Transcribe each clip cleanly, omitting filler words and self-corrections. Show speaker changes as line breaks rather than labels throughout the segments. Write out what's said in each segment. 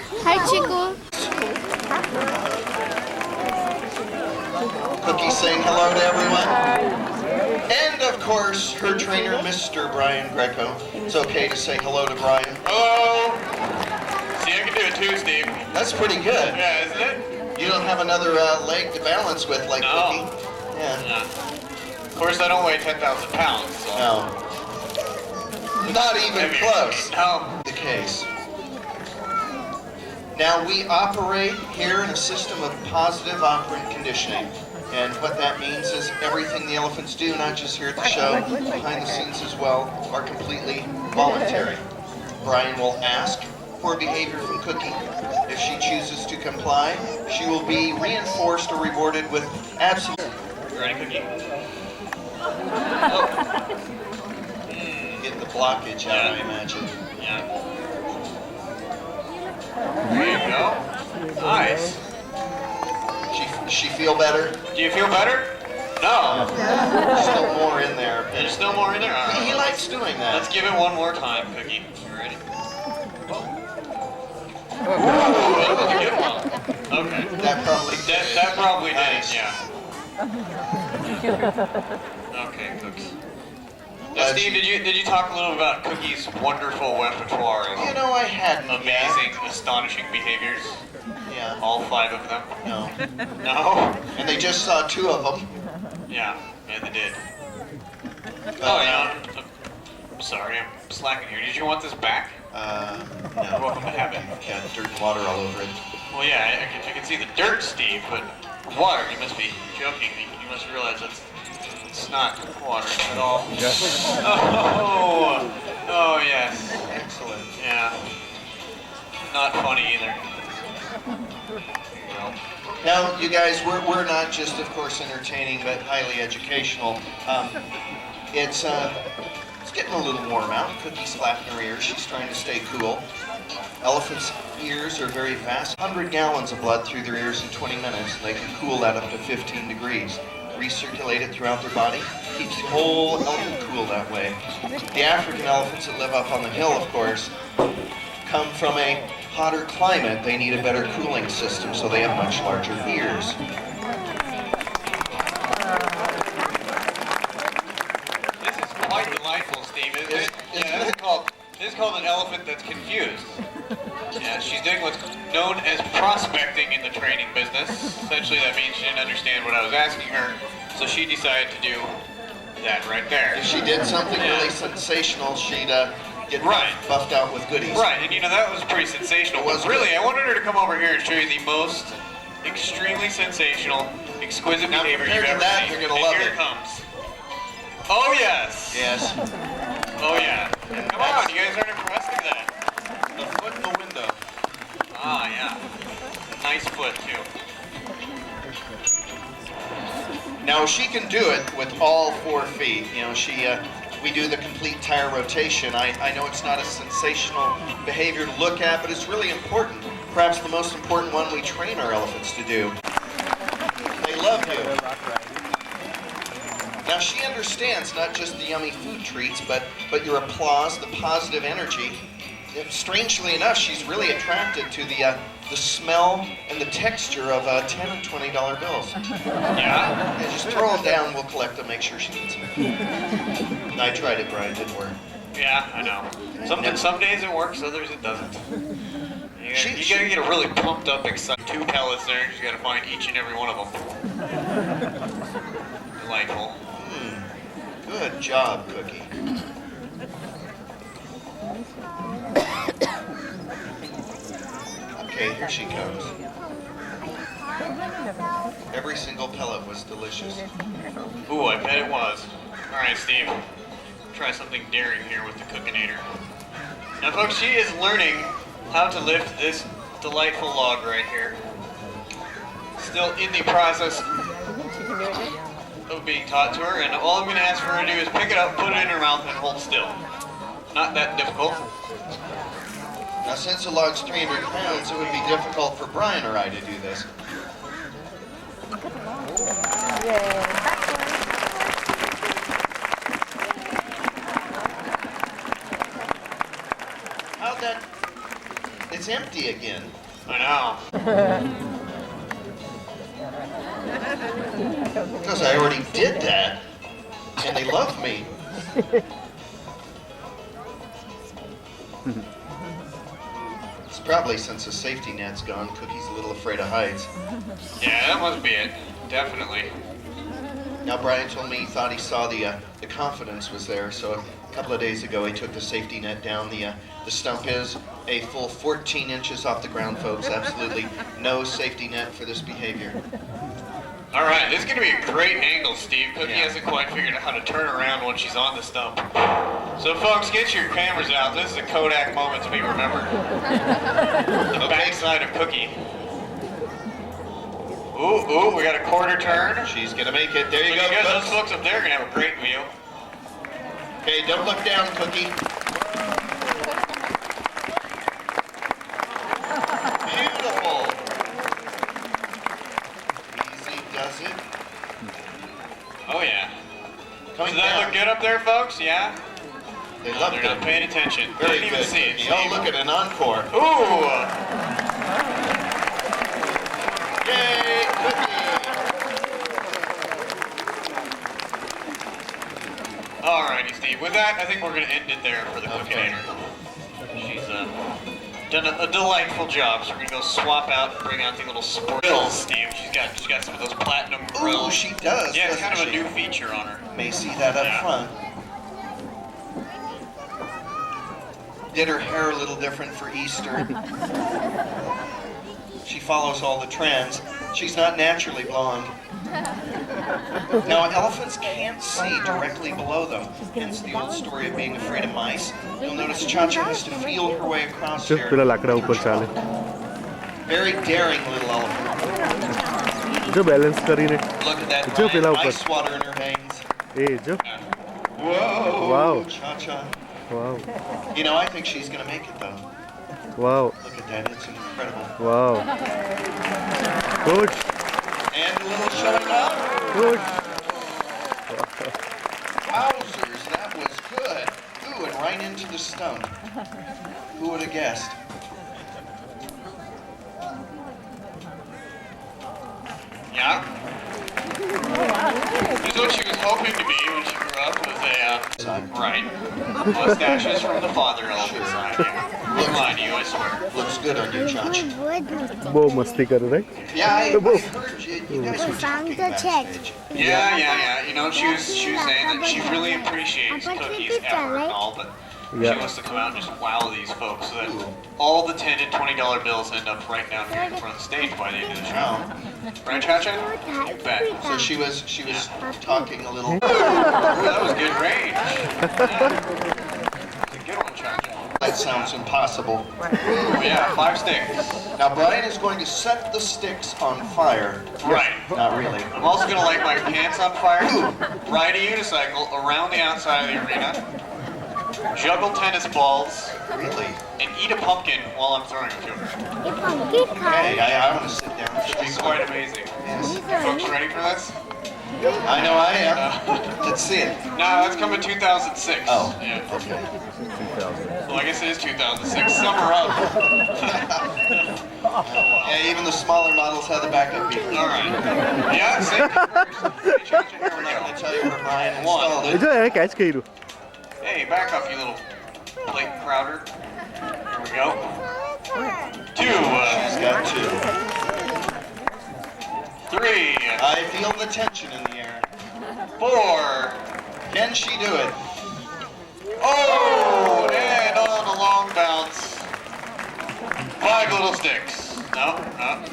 Hi, Chiku.
Cookie saying hello to everyone. And of course, her trainer, Mr. Brian Greco. It's okay to say hello to Brian.
Hello! See, I can do it too, Steve.
That's pretty good.
Yeah, isn't it?
You don't have another leg to balance with like
No.
Cookie? Yeah.
Of course, I don't weigh 10,000 pounds, so.
No. Not even close.
No.
The case. Now we operate here in a system of positive operant conditioning. And what that means is everything the elephants do, not just here at the show, behind the scenes as well, are completely voluntary. Brian will ask for behavior from Cookie. If she chooses to comply, she will be reinforced or rewarded with absolute...
You ready, Cookie?
Get the blockage out, I imagine.
Yeah. There you go. Nice.
She feel better?
Do you feel better? No.
There's still more in there.
There's still more in there? All right.
He likes doing that.
Let's give it one more time, Cookie. You ready? Ooh, that was a good one. Okay.
That probably did it.
That probably did
Nice.
it, yeah. Okay, Cooks. Now, Steve, did you talk a little about Cookie's wonderful repertoire of
You know, I hadn't
amazing,
yet.
astonishing behaviors?
Yeah.
All 5 of them?
No.
No?
And they just saw 2 of them.
Yeah, they did. Oh, yeah. I'm sorry, I'm slacking here. Did you want this back? You're
No.
welcome to have it.
Got dirt and water all over it.
Well, yeah, I can see the dirt, Steve, but water, you must be joking. You must realize it's not water at all.
Yes.
Oh, yes.
Excellent.
Yeah. Not funny either. No.
Now, you guys, we're not just, of course, entertaining, but highly educational. It's getting a little warm out. Cookie's flapping her ears. She's trying to stay cool. Elephants' ears are very fast. 100 gallons of blood through their ears in 20 minutes. And they can cool that up to 15 degrees. Recirculate it throughout their body. Keeps the whole elephant cool that way. The African elephants that live up on the hill, of course, come from a hotter climate. They need a better cooling system, so they have much larger ears.
This is quite delightful, Steve, isn't it? Yeah, this is called an elephant that's confused. Yeah, she's doing what's known as prospecting in the training business. Essentially, that means she didn't understand what I was asking her, so she decided to do that right there.
If she did something really sensational, she'd get buffed out with goodies.
Right, and you know, that was pretty sensational. But really, I wanted her to come over here and show you the most extremely sensational, exquisite behavior you've ever seen.
You're gonna love
here it comes. Oh, yes.
Yes.
Oh, yeah. Come on, you guys aren't impressed? Look at that.
The foot in the window.
Ah, yeah. Nice foot, too.
Now, she can do it with all 4 feet. You know, we do the complete tire rotation. I know it's not a sensational behavior to look at, but it's really important. Perhaps the most important one we train our elephants to do. They love you. Now, she understands not just the yummy food treats, but your applause, the positive energy. Strangely enough, she's really attracted to the smell and the texture of $10 and $20 bills.
Yeah?
Yeah, just throw them down, we'll collect them, make sure she gets them. I tried it, Brian, didn't work.
Yeah, I know. Some days it works, others it doesn't. You gotta get a really pumped up, excited. 2 pellets there, you just gotta find each and every one of them. Delightful.
Good job, Cookie. Okay, here she comes. Every single pellet was delicious.
Ooh, I bet it was. Alright, Steve. Try something daring here with the Cookinator. Now, folks, she is learning how to lift this delightful log right here. Still in the process of being taught to her, and all I'm going to ask for her to do is pick it up, put it in her mouth, and hold still. Not that difficult.
Now, since the log's 300 pounds, it would be difficult for Brian or I to do this. it's empty again.
I know.
Because I already did that, and they love me. It's probably since the safety net's gone, Cookie's a little afraid of heights.
Yeah, that must be it. Definitely.
Now Brian told me he thought he saw the confidence was there, so a couple of days ago he took the safety net down. The stump is a full 14 inches off the ground, folks. Absolutely no safety net for this behavior.
All right, this is going to be a great angle, Steve. Cookie
Yeah.
hasn't quite figured out how to turn around when she's on the stump. So, folks, get your cameras out. This is a Kodak moment to be remembered. The backside of Cookie. Ooh, we got a quarter turn.
She's gonna make it. There you
Look
go,
at those
folks.
folks up there are going to have a great view.
Okay, don't look down, Cookie. Beautiful. Easy does it.
Oh, yeah.
Coming
Does that
down.
look good up there, folks? Yeah?
They
No,
love
they're
it.
not paying attention. They
Very
didn't even
good.
see it,
Cookie. Oh,
Steve.
look at an encore.
Ooh!
Yay, Cookie.
Alrighty, Steve. With that, I think we're going to end it there for the
Okay.
Cookinator. She's done a delightful job, so we're going to go swap out and bring out the little sport grills, Steve. She's got some of those platinum grills.
Ooh, she does.
Yeah, it's kind of a
doesn't
new feature on her.
she? May see that up
Yeah.
front. Did her hair a little different for Easter. She follows all the trends. She's not naturally blonde. Now, elephants can't see directly below them. Hence the old story of being afraid of mice. You'll notice Cha-Cha has to feel her way across
जो
here.
पूरा लाकड़ा ऊपर चाले
Very daring little elephant.
जो balance करी ने
Look at that
जो पिला
Brian,
ऊपर
ice water in her veins.
ए जो
Whoa,
Wow.
Cha-Cha.
Wow
You know, I think she's gonna make it though.
Wow
Look at that, it's incredible.
Wow good
And a little showing up.
Good
Wowzers, that was good. Ooh, and right into the stump. Who would have guessed?
Yeah. This is what she was hoping to be when she grew up, was a, right. Mustaches from the father elephant side, yeah. Wouldn't lie to you, I swear.
Looks good on you, Chach.
वो मस्ती कर रहे
Yeah, I heard you guys were
found
talking
the check.
backstage.
Yeah. You know, she was saying that she really appreciates Cookie's effort and all, but
Yeah.
she wants to come out and just wow these folks so that all the $10 and $20 bills end up right down here in front of the stage by the end of the show.
Wow.
Right, Cha-Cha? You bet.
So she was talking a little.
Ooh, that was good range. Yeah. Good one, Cha-Cha.
That sounds impossible.
Ooh, yeah, 5 sticks.
Now Brian is going to set the sticks on fire.
Right.
Not really.
I'm also going to light my pants on fire, ride a unicycle around the outside of the arena, juggle tennis balls,
Really?
and eat a pumpkin while I'm throwing a few.
Hey, I want to sit down.
It'd be quite amazing.
Yes.
Folks ready for this?
I know I am. Let's see it.
No, that's coming 2006.
Oh.
Yeah.
Okay.
Well, I guess it is 2006. Summer up.
Yeah, even the smaller models have the backup beat.
All right. Yeah, same first. Hey, Cha-Cha, here we
I'm going
go.
to tell you where Brian installed
A
it.
जो है catch करी
Hey, back up, you little plate crowder. Here we go. 2.
She's got 2.
3.
I feel the tension in the air.
4.
Can she do it?
Oh, and on a long bounce. 5 little sticks. No,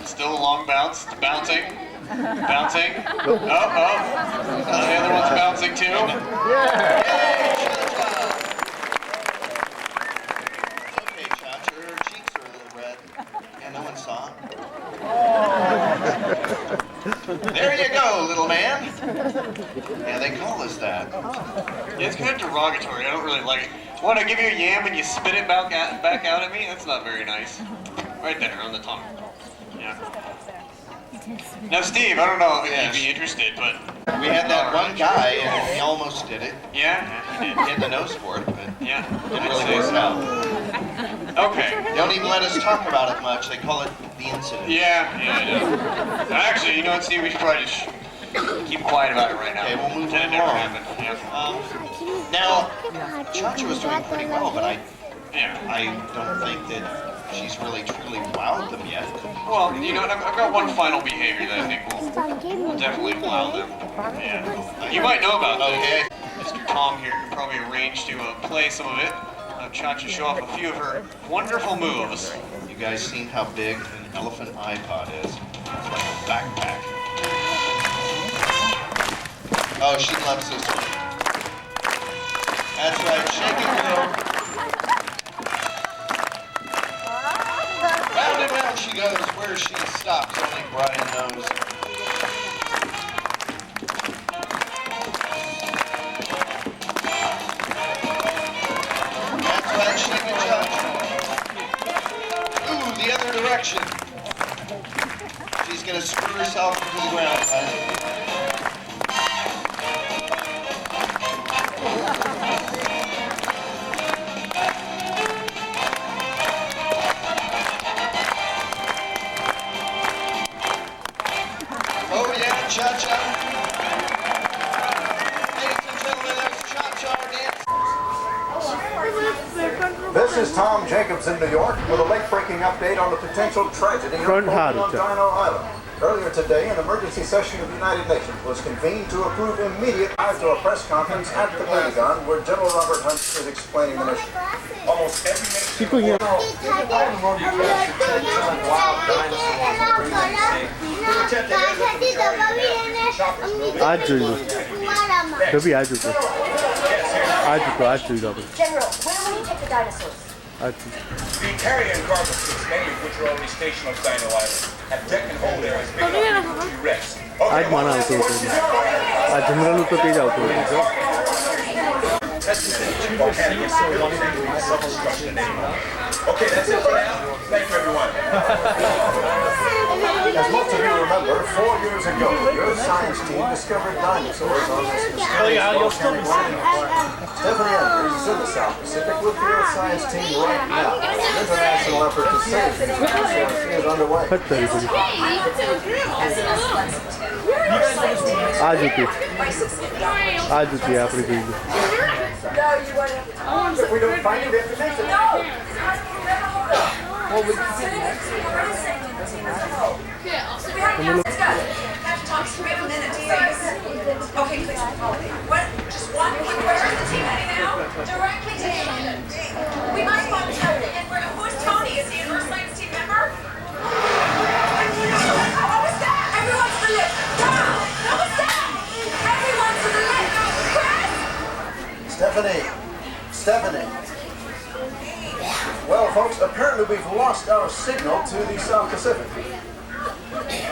still a long bounce. It's bouncing. Bouncing. Oh. The other one's bouncing too.
Yay, Cha-Cha! It's okay, Cha-Cha. Her cheeks are a little red. Yeah, no one saw. There you go, little man. Yeah, they call us that.
Yeah, it's kind of derogatory. I don't really like it. What, I give you a yam and you spit it back out at me? That's not very nice. Right there on the tongue. Yeah. Now, Steve, I don't know if
Yes.
you'd be interested, but
We had that one guy, and he almost did it.
yeah, he did.
He had the nose for it, but
Yeah,
didn't
I'd
really
say
work
so.
out.
Okay.
They don't even let us talk about it much. They call it the incident.
Yeah, I know. Actually, you know what, Steve? We should probably just keep quiet about it right now.
Okay, we'll move
Pretend it
on.
never happened. Yeah.
Now, Chacha was doing pretty well, but I
Yeah.
don't think that she's really truly wowed them yet.
Well, you know what? I've got one final behavior that I think will definitely wow them. Yeah. You might know about this.
Okay.
Mr. Tom here can probably arrange to play some of it. Chacha show off a few of her wonderful moves.
You guys seen how big an elephant iPod is? It's like a backpack. Oh, she loves this one. That's right, shake it, girl. Round and round she goes. Where she stops, only Brian knows. That's right, shake it, Chacha. Ooh, the other direction. She's gonna screw herself into the ground, guys. Oh yeah, cha-cha. Ladies and gentlemen, that's cha-cha dance.
This is Tom Jacobs in New York with a late-breaking update on the potential tragedy
Front
unfolding on
hard.
Dino Island. Earlier today, an emergency session of the United Nations was convened to approve immediate to a press conference at the Pentagon where General Robert Hunt is explaining the mission. Almost every nation
Chiku, yeah. आज જોઈ કભી आज જોઈ
General, where will you take the dinosaurs?
आज
The carrier and cargo ships, many of which are already stationed on Dino Island, have deck and hold areas big enough for T-Rex.
आज મારા આવતો હતો આ જનરલ તો તે જ આવતો હતો
Okay, that's it for now. Thank you, everyone.
As most of you remember, 4 years ago, your science team discovered dinosaurs on this mysterious volcanic landmass. Stephanie Andrews is in the South Pacific with your science team right now. An international effort to save these dinosaurs is underway.
ફટ કરી દીધી आज હતી આપણે જોઈ
If we don't find it, we have to fix it.
Okay, please follow me. What? Just one? Where is the team heading now? Directly to England. We must find Tony. And who's Tony? Is he an Earth Science team member? What was that? Everyone to the left. Wow! What was that? Everyone to the left. Chris!
Stephanie. Well, folks, apparently we've lost our signal to the South Pacific.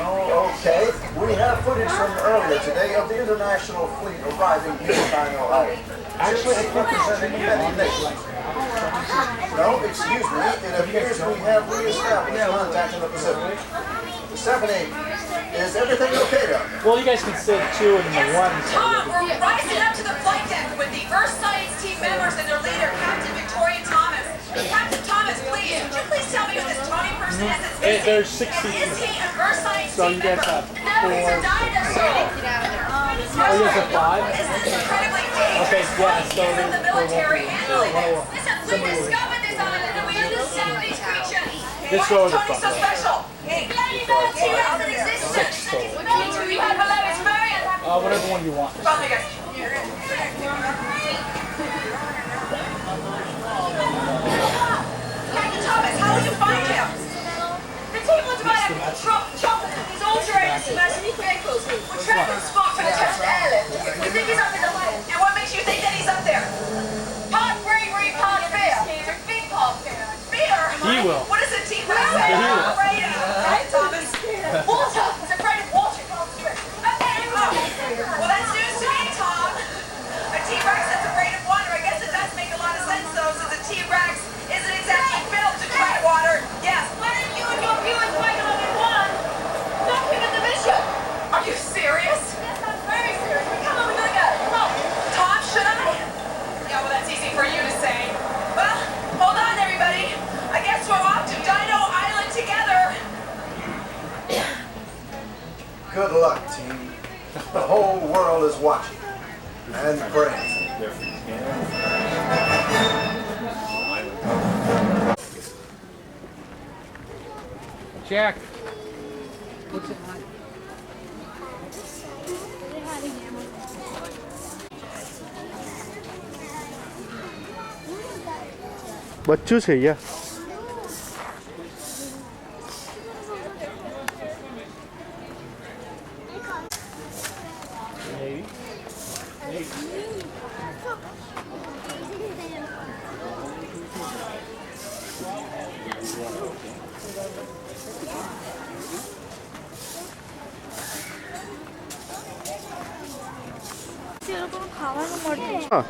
Oh, okay. We have footage from earlier today of the international fleet arriving here at Dino Island. Actually, it's representing many nations. No, excuse me. It appears we have reestablished contact in the Pacific. Stephanie, is everything okay down there?
Well, you guys can sit two and the one.
Tom, we're rising up to the flight deck with the Earth Science team members and their leader, Captain Victoria Thomas. Captain Thomas, please, would you please tell me who this Tony person is?
There's 60.
Is he an Earth Science
So
team
you guys
member?
have
No, he's a
four.
dinosaur.
Oh, you guys have 5?
This is incredibly dangerous.
Okay, yeah, so
From the military handling this.
one.
Listen, we discovered this island and we understand these creatures.
This
Why
road
is
is
Tony so
fine.
special? Hey, T-Rex in existence. Who do you have below is very unhappy.
Whatever one you want.
Follow me, guys. Captain Thomas, how will you find him? The team was about to chop these all-terrain submersible vehicles. We're tracking the spot for the test airlift. We think he's up in the light. And what makes you think that he's up there? Part bravery, part fear. It's a big part fear. Fear?
He will.
What does a T-Rex say?
He will.
Afraid of, right, Thomas? Water. It's afraid of water. Okay, well, that's news to me, Tom. A T-Rex that's afraid of water. I guess it does make a lot of sense, though, since a T-Rex isn't exactly built to tread water. Yes. Why don't you and your viewers fight all in one? Stop him in the mission. Are you serious? Yes, I'm very serious. Come on, we gotta go. Come on. Tom, should I? Yeah, well, that's easy for you to say. Well, hold on, everybody. I
Good luck, team. The whole world is watching and praying.
Jack.
બચ્ચું છે યા
ખાવાનું મળતું
હા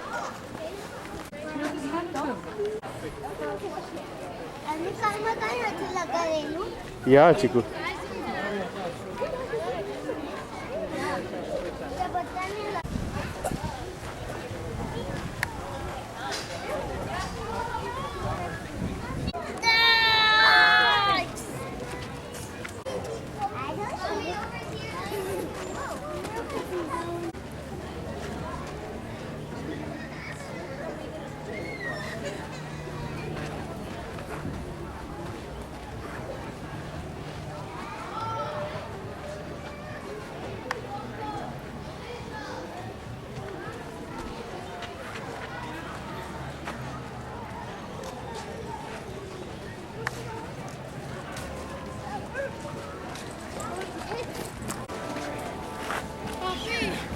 અને કારમાં કઈ નથી લગાવેલું
યા ચીકુ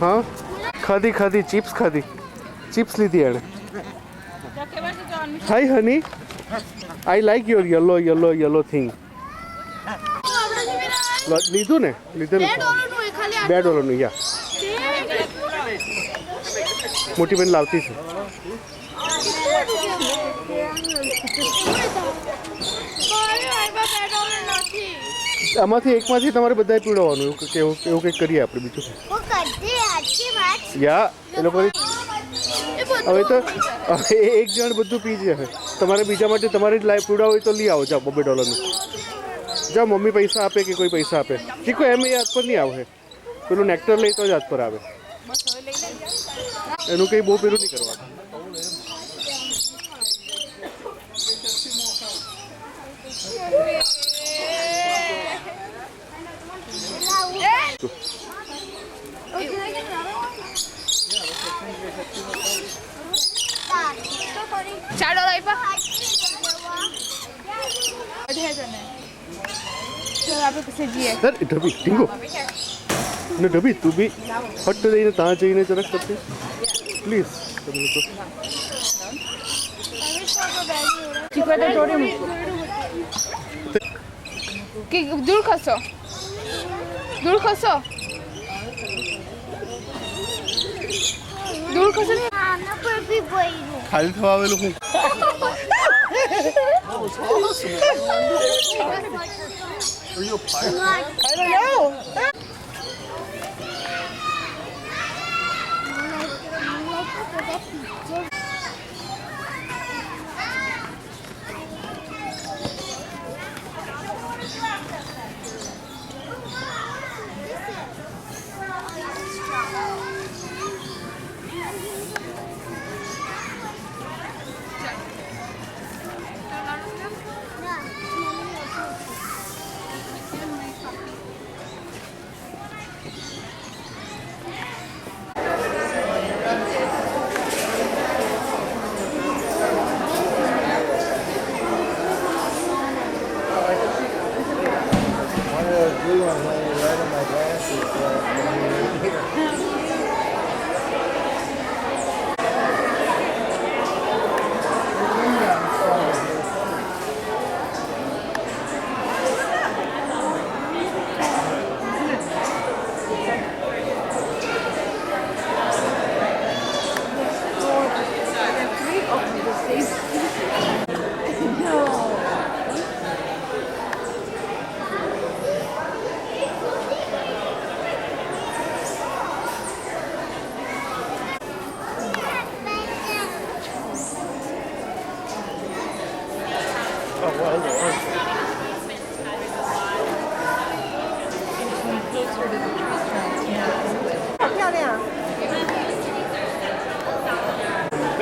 હા ખાધી ખાધી ચિપ્સ ખાધી ચિપ્સ લીધી એણે hi honey I like your yellow thing લીધું ને લીધેલું $2 યા મોટી બેન લાવતી છે આમાંથી એકમાંથી તમારે બધાએ પીવડાવવાનું એવું કંઈક કરીએ આપણે બીજું યા એ લોકો હવે તો એક જણ બધું પી જશે તમારે બીજા માટે તમારે જ પીવડાવ હોય તો લઈ આવો જાઓ $2 જાઓ મમ્મી પૈસા આપે કે કોઈ પૈસા આપે ચીકો એમ એ હાથ પર નહીં આવે પેલું નેક્ટર લઈ તો જ હાથ પર આવે એનું કંઈ બહુ પેલું નહીં કરવાનું
$4 આપ્યા ચાલો આપણે પછી જઈએ
સર ઢબી ઢીંગો ને ઢબી તું બી ફટ જઈને ત્યાં જઈને જરાક કરતી પ્લીઝ તમે લોકો
દૂર ખસો દૂર ખસો દૂર ખસો ને
ખાલી થવા આવેલું હું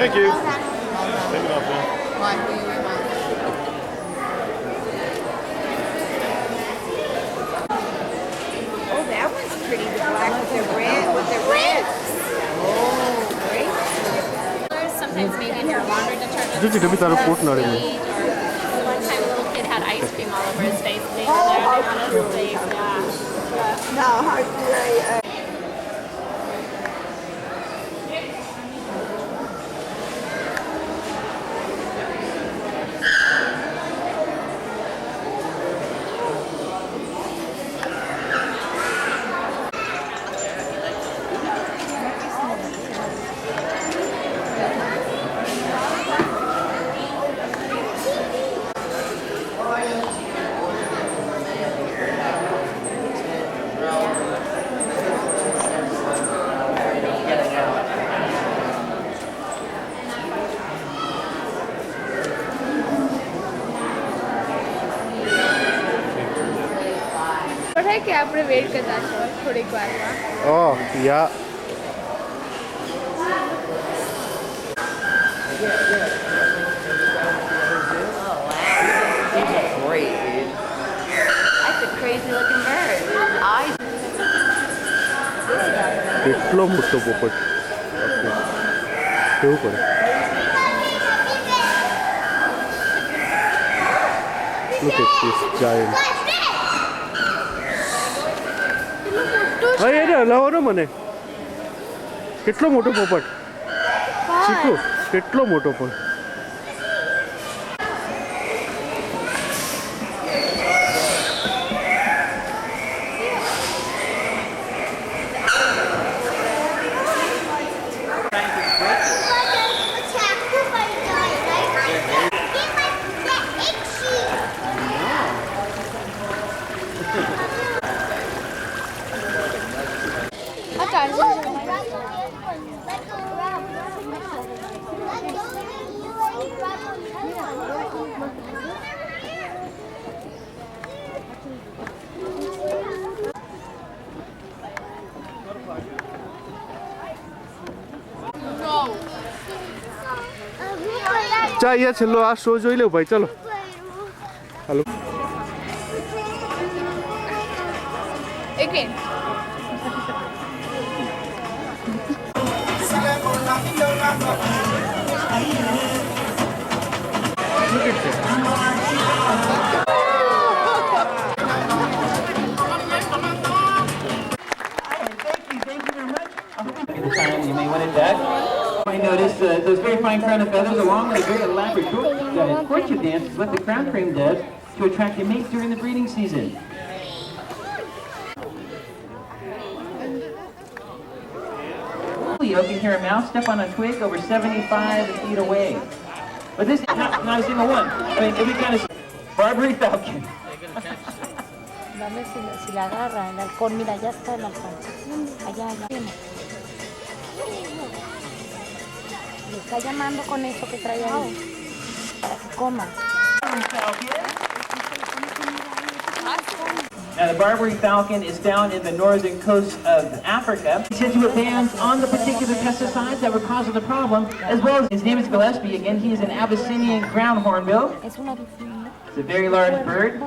Thank you.
Oh, that one's pretty. The black with the red. With the red. Oh, great.
Sometimes maybe if your laundry detergent.
Just a bit of coat now.
One time a little kid had ice cream all over his face. They were there, they on his face, yeah.
No, how do I...
है कि આપણે weight કરતા છો થોડીક વારમાં.
Oh, yeah.
Great, dude. That's a crazy looking bird. His eyes.
કેટલો મોટો પોપટ કેવું પડે Look at this giant. હા એને હલાવો ને મને કેટલો મોટો પોપટ ચીકુ કેટલો મોટો પણ ચા અહીંયા છેલ્લો આ શો જોઈ લો ભાઈ ચલો હાલો
Again.
You may want it back. You might notice those very fine crown of feathers along with a very elaborate courtship dance is what the crown frame does to attract a mate during the breeding season. You can hear a mouse step on a twig over 75 feet away. But this is not a single one. I mean, every kind of Barbary falcon.
Dame si la agarra, el halcón, mira, ya está el halcón. Allá, allá. Le está llamando con eso que trae ahí. Para que coma.
Now, the Barbary falcon is found in the northern coast of Africa. He says he put bans on the particular pesticides that were causing the problem, as well as his name is Gillespie. Again, he is an Abyssinian ground hornbill. It's a very large bird.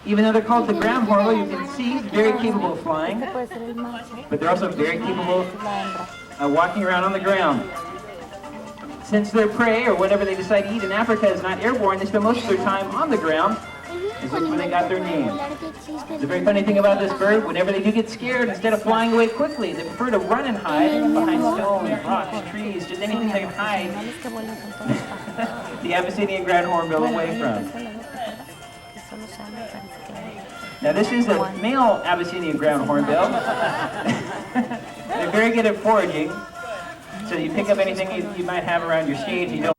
Even though they're called the ground hornbill, you can see he's very capable of flying, but they're also very capable of walking around on the ground. Since their prey, or whatever they decide to eat in Africa, is not airborne, they spend most of their time on the ground. This is where they got their name. The very funny thing about this bird, whenever they do get scared, instead of flying away quickly, they prefer to run and hide behind stones, rocks, trees, just anything they can hide the Abyssinian ground hornbill away from. Now this is a male Abyssinian ground hornbill. They're very good at foraging. So you pick up anything you might have around your stage, you